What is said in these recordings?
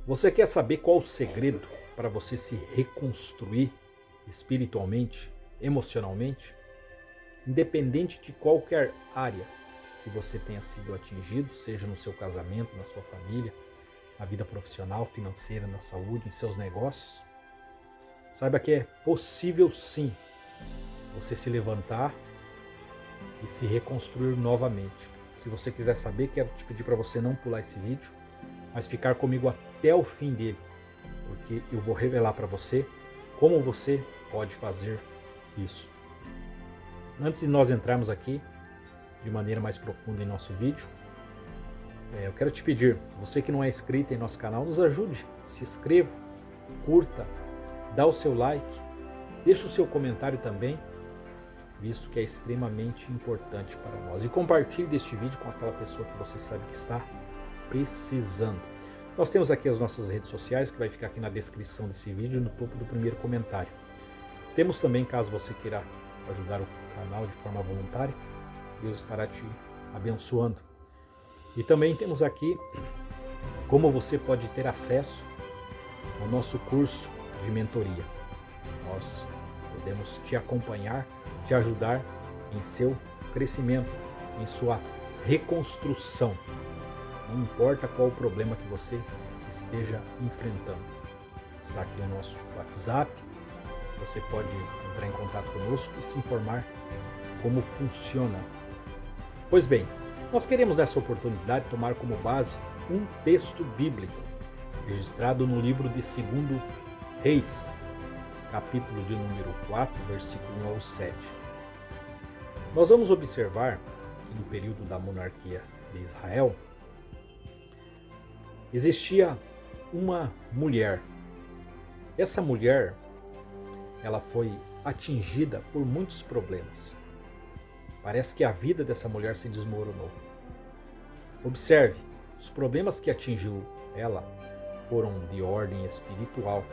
Você quer saber qual o segredo para você se reconstruir espiritualmente, emocionalmente? Independente de qualquer área que você tenha sido atingido, seja no seu casamento, na sua família, na vida profissional, financeira, na saúde, em seus negócios, saiba que é possível sim você se levantar e se reconstruir novamente. Se você quiser saber, quero te pedir para você não pular esse vídeo, mas ficar comigo até o fim dele, porque eu vou revelar para você como você pode fazer isso. Antes de nós entrarmos aqui de maneira mais profunda em nosso vídeo, eu quero te pedir, você que não é inscrito em nosso canal, nos ajude, se inscreva, curta, dá o seu like, deixa o seu comentário também, visto que é extremamente importante para nós. E compartilhe deste vídeo com aquela pessoa que você sabe que está precisando. Nós temos aqui as nossas redes sociais, que vai ficar aqui na descrição desse vídeo, no topo do primeiro comentário. Temos também, caso você queira ajudar o canal de forma voluntária, Deus estará te abençoando. E também temos aqui como você pode ter acesso ao nosso curso de mentoria. Nós podemos te acompanhar, te ajudar em seu crescimento, em sua reconstrução. Não importa qual o problema que você esteja enfrentando. Está aqui o nosso WhatsApp. Você pode entrar em contato conosco e se informar como funciona. Pois bem, nós queremos nessa oportunidade tomar como base um texto bíblico registrado no livro de 2 Reis, capítulo de número 4, versículo 1 ao 7. Nós vamos observar que no período da monarquia de Israel, existia uma mulher. Essa mulher, ela foi atingida por muitos problemas. Parece que a vida dessa mulher se desmoronou. Observe, os problemas que atingiu ela foram de ordem espiritual.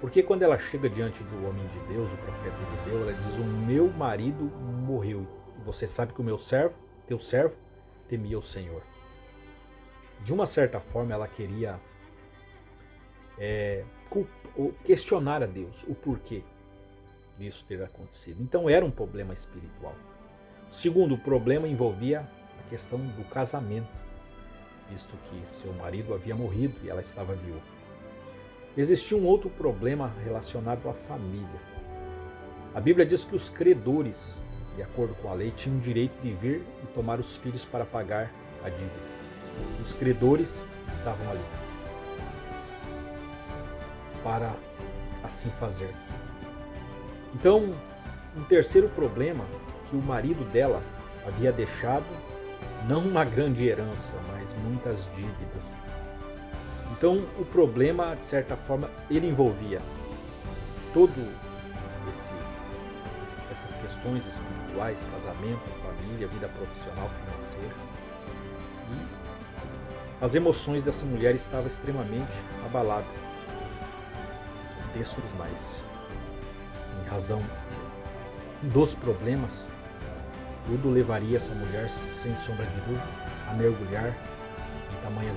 Porque quando ela chega diante do homem de Deus, o profeta Eliseu, ela diz: o meu marido morreu. Você sabe que o meu servo, teu servo, temia o Senhor. De uma certa forma, ela queria questionar a Deus o porquê disso ter acontecido. Então era um problema espiritual. Segundo, o problema envolvia a questão do casamento, visto que seu marido havia morrido e ela estava viúva. Existia um outro problema relacionado à família. A Bíblia diz que os credores, de acordo com a lei, tinham o direito de vir e tomar os filhos para pagar a dívida. Os credores estavam ali para assim fazer. Então, um terceiro problema, que o marido dela havia deixado não uma grande herança, mas muitas dívidas. Então, o problema, de certa forma, ele envolvia todo essas questões espirituais, casamento, família, vida profissional, financeira. E as emoções dessa mulher estavam extremamente abaladas. O texto diz mais: em razão dos problemas, tudo levaria essa mulher, sem sombra de dúvida, a mergulhar em tamanha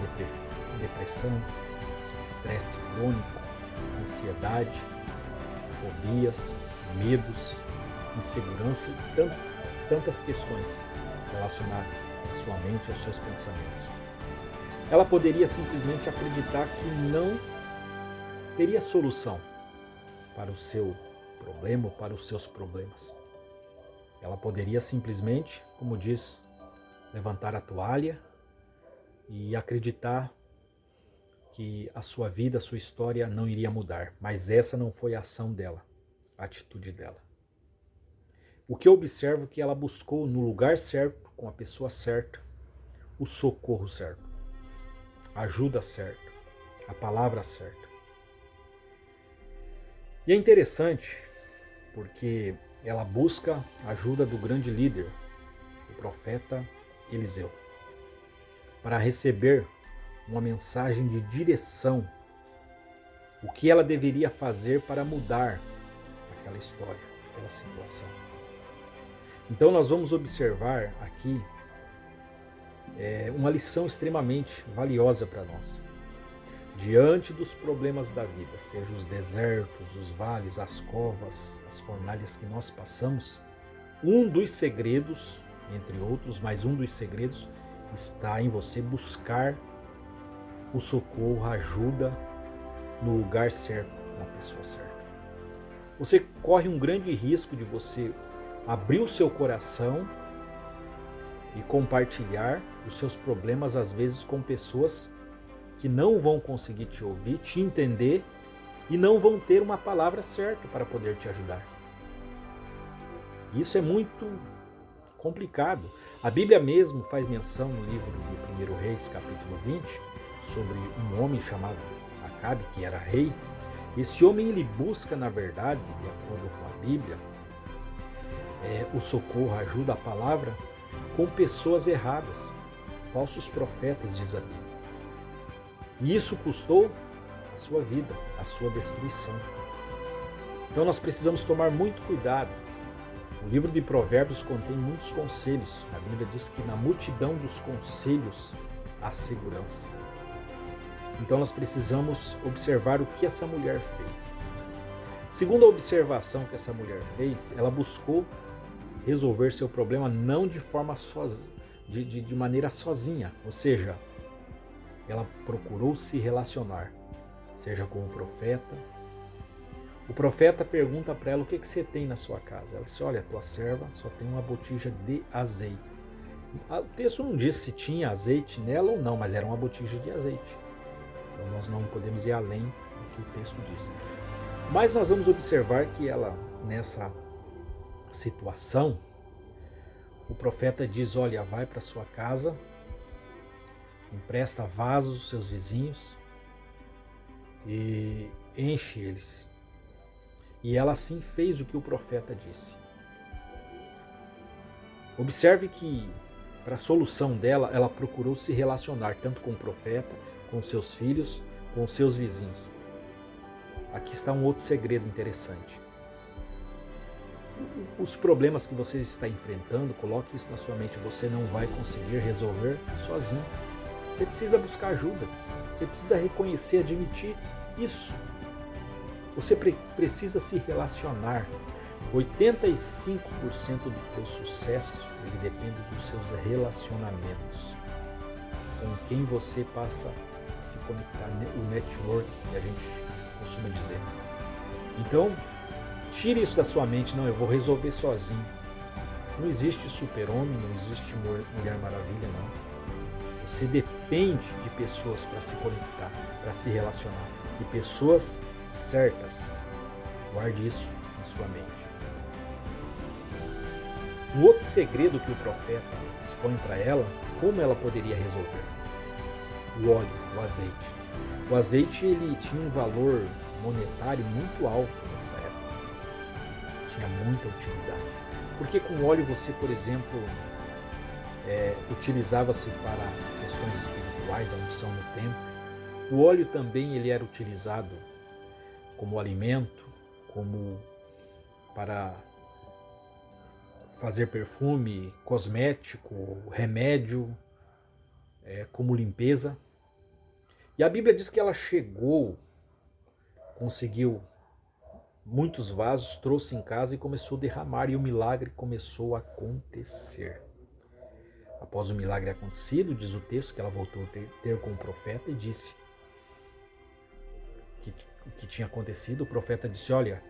depressão, estresse crônico, ansiedade, fobias, medos, insegurança e tantas questões relacionadas à sua mente e aos seus pensamentos. Ela poderia simplesmente acreditar que não teria solução para o seu problema ou para os seus problemas. Ela poderia simplesmente, como diz, levantar a toalha e acreditar que a sua vida, a sua história não iria mudar. Mas essa não foi a ação dela, a atitude dela. O que eu observo é que ela buscou no lugar certo, com a pessoa certa, o socorro certo, a ajuda certa, a palavra certa. E é interessante porque ela busca a ajuda do grande líder, o profeta Eliseu, para receber uma mensagem de direção, o que ela deveria fazer para mudar aquela história, aquela situação. Então nós vamos observar aqui uma lição extremamente valiosa para nós. diante dos problemas da vida, seja os desertos, os vales, as covas, as fornalhas que nós passamos, um dos segredos, entre outros, mas um dos segredos está em você buscar o socorro, a ajuda no lugar certo, com a pessoa certa. Você corre um grande risco de você abrir o seu coração e compartilhar os seus problemas, às vezes, com pessoas que não vão conseguir te ouvir, te entender e não vão ter uma palavra certa para poder te ajudar. Isso é muito complicado. A Bíblia mesmo faz menção no livro de 1 Reis, capítulo 20, sobre um homem chamado Acabe, que era rei. Esse homem, ele busca, na verdade, de acordo com a Bíblia, o socorro, a ajuda, a palavra, com pessoas erradas, falsos profetas, diz a Bíblia. E isso custou a sua vida, a sua destruição. Então nós precisamos tomar muito cuidado. O livro de Provérbios contém muitos conselhos. A Bíblia diz que na multidão dos conselhos há segurança. Então nós precisamos observar o que essa mulher fez. Segundo a observação que essa mulher fez, ela buscou resolver seu problema não de forma de maneira sozinha, ou seja, ela procurou se relacionar, seja com o profeta. O profeta pergunta para ela: o que você tem na sua casa? Ela disse: olha, tua serva só tem uma botija de azeite. O texto não diz se tinha azeite nela ou não, mas era uma botija de azeite. Então nós não podemos ir além do que o texto diz. Mas nós vamos observar que ela, nessa situação, o profeta diz: olha, vai para sua casa, empresta vasos aos seus vizinhos e enche eles. E ela assim fez o que o profeta disse. Observe que, para a solução dela, ela procurou se relacionar tanto com o profeta, com seus filhos, com seus vizinhos. Aqui está um outro segredo interessante. Os problemas que você está enfrentando, coloque isso na sua mente, você não vai conseguir resolver sozinho. Você precisa buscar ajuda, você precisa reconhecer, admitir isso. Você precisa se relacionar. 85% do teu sucesso ele depende dos seus relacionamentos. Com quem você passa a se conectar, o network que a gente costuma dizer. Então, tire isso da sua mente. Não, eu vou resolver sozinho. Não existe super-homem, não existe mulher maravilha, não. Você depende de pessoas para se conectar, para se relacionar. E pessoas certas. Guarde isso na sua mente. Um outro segredo que o profeta expõe para ela, como ela poderia resolver. O óleo, o azeite. O azeite ele tinha um valor monetário muito alto nessa época. Tinha muita utilidade. Porque com óleo você, por exemplo, utilizava-se para questões espirituais, a unção no templo. O óleo também ele era utilizado como alimento, como para fazer perfume, cosmético, remédio, como limpeza. E a Bíblia diz que ela chegou, conseguiu muitos vasos, trouxe em casa e começou a derramar, e o milagre começou a acontecer. Após o milagre acontecido, diz o texto que ela voltou a ter com o profeta e disse o que tinha acontecido. O profeta disse: olha,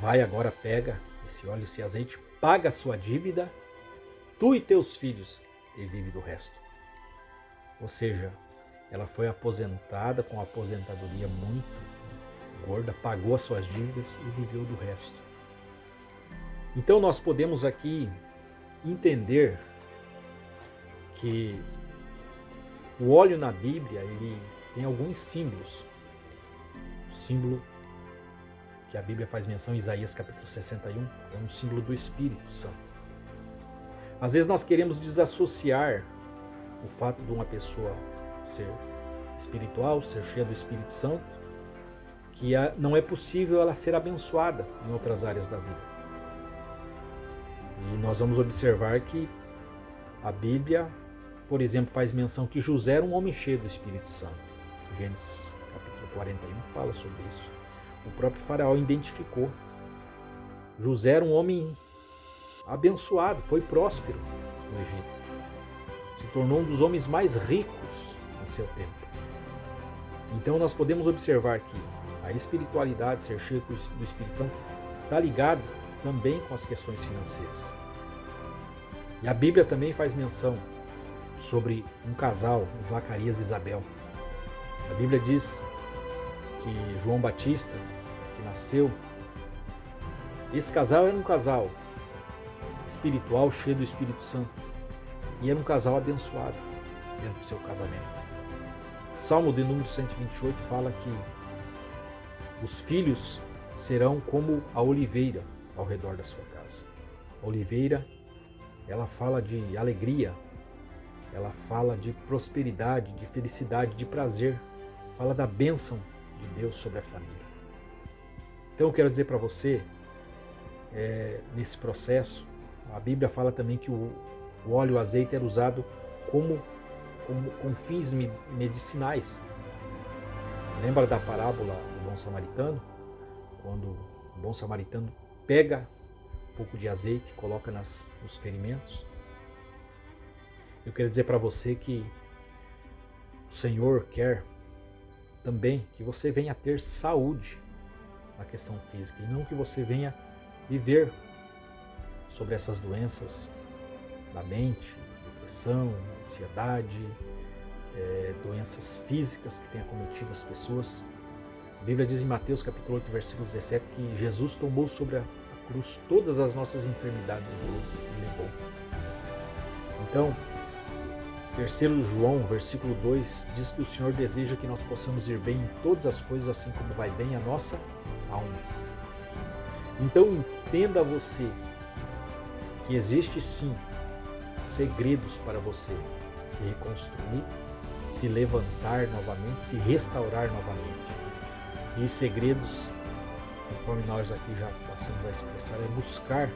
vai agora, pega esse óleo, esse azeite, paga a sua dívida, tu e teus filhos, e vive do resto. Ou seja, ela foi aposentada com uma aposentadoria muito gorda, pagou as suas dívidas e viveu do resto. Então nós podemos aqui entender que o óleo na Bíblia ele tem alguns símbolos. O símbolo que a Bíblia faz menção em Isaías capítulo 61 é um símbolo do Espírito Santo. Às vezes nós queremos desassociar o fato de uma pessoa ser espiritual, ser cheia do Espírito Santo, que não é possível ela ser abençoada em outras áreas da vida. E nós vamos observar que a Bíblia, por exemplo, faz menção que José era um homem cheio do Espírito Santo. Gênesis capítulo 41 fala sobre isso. O próprio faraó identificou. José era um homem abençoado, foi próspero no Egito. Se tornou um dos homens mais ricos em seu tempo. Então nós podemos observar que a espiritualidade, ser cheio do Espírito Santo, está ligado também com as questões financeiras. E a Bíblia também faz menção sobre um casal, Zacarias e Isabel. A Bíblia diz que João Batista, que nasceu, esse casal era um casal espiritual, cheio do Espírito Santo. E era um casal abençoado dentro do seu casamento. Salmo de número 128 fala que os filhos serão como a oliveira ao redor da sua casa. A oliveira, ela fala de alegria, ela fala de prosperidade, de felicidade, de prazer, fala da bênção de Deus sobre a família. Então eu quero dizer para você, nesse processo, a Bíblia fala também que o óleo e o azeite era usado com fins medicinais. Lembra da parábola do bom samaritano? Quando o bom samaritano pega um pouco de azeite e coloca nos ferimentos. Eu quero dizer para você que o Senhor quer também que você venha ter saúde na questão física e não que você venha viver sobre essas doenças da mente, depressão, ansiedade, doenças físicas que têm acometido as pessoas. A Bíblia diz em Mateus capítulo 8, versículo 17, que Jesus tomou sobre a cruz todas as nossas enfermidades e dores e levou. Então, 3 João, versículo 2, diz que o Senhor deseja que nós possamos ir bem em todas as coisas, assim como vai bem a nossa alma. Então, entenda você que existe sim segredos para você se reconstruir, se levantar novamente, se restaurar novamente. E os segredos, conforme nós aqui já passamos a expressar, é buscar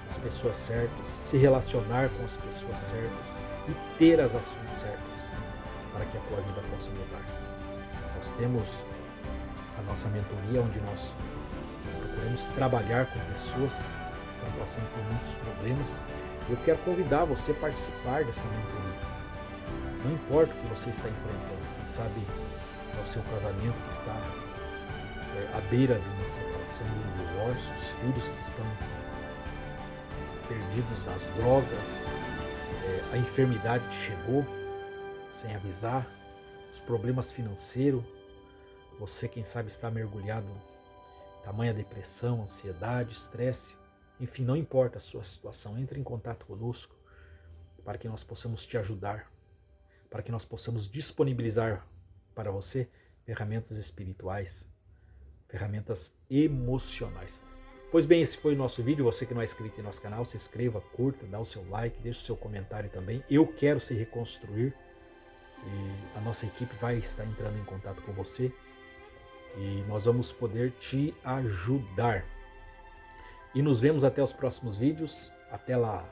as pessoas certas, se relacionar com as pessoas certas e ter as ações certas para que a tua vida possa mudar. Nós temos a nossa mentoria, onde nós procuramos trabalhar com pessoas que estão passando por muitos problemas. Eu quero convidar você a participar dessa mentoria. Não importa o que você está enfrentando, quem sabe é o seu casamento que está à beira de uma separação, de um divórcio, os filhos que estão perdidos nas drogas, a enfermidade que chegou sem avisar, os problemas financeiros, você quem sabe está mergulhado em tamanha depressão, ansiedade, estresse, enfim, não importa a sua situação, entre em contato conosco para que nós possamos te ajudar, para que nós possamos disponibilizar para você ferramentas espirituais, ferramentas emocionais. Pois bem, esse foi o nosso vídeo. Você que não é inscrito em nosso canal, se inscreva, curta, dá o seu like, deixe o seu comentário também. Eu quero se reconstruir e a nossa equipe vai estar entrando em contato com você e nós vamos poder te ajudar. E nos vemos até os próximos vídeos. Até lá!